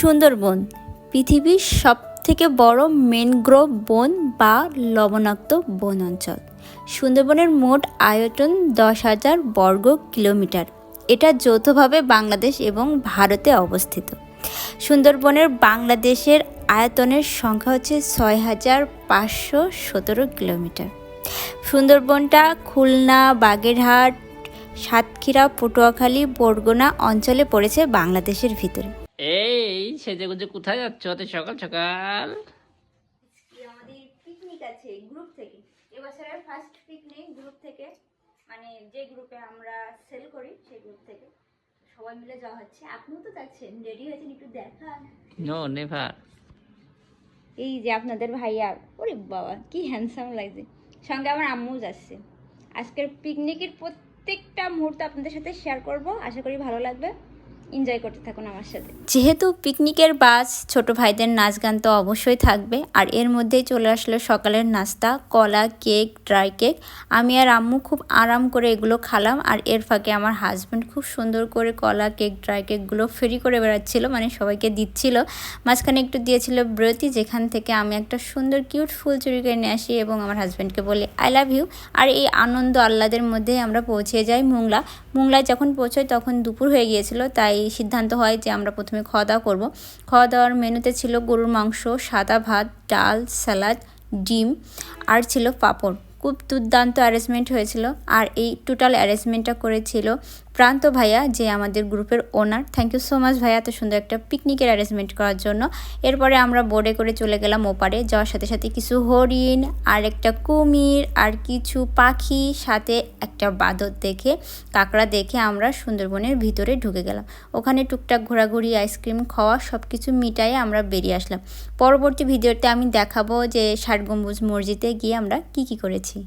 সুন্দরবন পৃথিবীর সবথেকে বড় ম্যানগ্রোভ বন বা লবণাক্ত বন অঞ্চল। সুন্দরবনের মোট আয়তন 10,000 বর্গ কিলোমিটার। এটা যৌথভাবে বাংলাদেশ এবং ভারতে অবস্থিত। সুন্দরবনের বাংলাদেশের আয়তনের সংখ্যা হচ্ছে 6,517 কিলোমিটার। সুন্দরবনটা খুলনা, বাগেরহাট, সাতক্ষীরা, পটুয়াখালী, বরগুনা অঞ্চলে পড়েছে বাংলাদেশের ভিতরে। এই সেজেগুজে কোথায় যাচ্ছ অত সকাল সকাল? আমাদের পিকনিক আছে গ্রুপ থেকে, এবছরের ফার্স্ট পিকনিক গ্রুপ থেকে, মানে যে গ্রুপে আমরা সেল করি সেই গ্রুপ থেকে সবাই মিলে যাওয়া হচ্ছে। আপনিও তো যাচ্ছেন, রেডি হয়েছেন? একটু দেখান। No never. এই যে আপনাদের ভাইয়া, ওরে বাবা কি হ্যান্ডসাম লাগছে, সঙ্গে আমার আম্মু যাচ্ছে। আজকের পিকনিকের প্রত্যেকটা মুহূর্ত আপনাদের সাথে শেয়ার করব, আশা করি ভালো লাগবে। এনজয় করতে থাকুন আমার সাথে। যেহেতু পিকনিকের বাস, ছোট ভাইদের নাচ গান তো অবশ্যই থাকবে, আর এর মধ্যেই চলে আসলো সকালের নাস্তা, কলা, কেক, ড্রাই কেক। আমি আর আম্মু খুব আরাম করে এগুলো খালাম, আর এর ফাঁকে আমার হাজব্যান্ড খুব সুন্দর করে কলা, কেক, ড্রাই কেকগুলো ফ্রি করে বেড়াচ্ছিল, মানে সবাইকে দিচ্ছিল। মাঝখানে একটু দিয়েছিল ব্রতি, যেখান থেকে আমি একটা সুন্দর কিউট ফুল চুরি করে নিয়ে আসি এবং আমার হাজব্যান্ডকে বলি আই লাভ ইউ। আর এই আনন্দ আহ্লাদের মধ্যে আমরা পৌঁছে যাই মুংলায়। যখন পৌঁছাই তখন দুপুর হয়ে গিয়েছিল, তাই সিদ্ধান্ত হয় যে আমরা প্রথমে খাওয়া দাওয়া করবো। খাওয়া দাওয়ার মেনুতে ছিল গরুর মাংস, সাদা ভাত, ডাল, স্যালাড, ডিম আর ছিল পাঁপড়। খুব দুর্দান্ত অ্যারেঞ্জমেন্ট হয়েছিল, আর এই টোটাল অ্যারেঞ্জমেন্টটা করেছিল প্রান্ত ভাইয়া, যে আমাদের গ্রুপের ওনার। থ্যাংক ইউ সো মাচ ভাইয়া, এত সুন্দর একটা পিকনিকের অ্যারেঞ্জমেন্ট করার জন্য। এরপরে আমরা বোর্ডে করে চলে গেলাম ওপারে। যাওয়ার সাথে সাথে কিছু হরিণ আর একটা কুমির আর কিছু পাখি, সাথে একটা বাঁদর দেখে, কাঁকড়া দেখে আমরা সুন্দরবনের ভিতরে ঢুকে গেলাম। ওখানে টুকটাক ঘোরাঘুরি, আইসক্রিম খাওয়া, সব কিছু মিটাইয়ে আমরা বেরিয়ে আসলাম। পরবর্তী ভিডিওতে আমি দেখাবো যে ষাট গম্বুজ মসজিদে গিয়ে আমরা কি করেছি।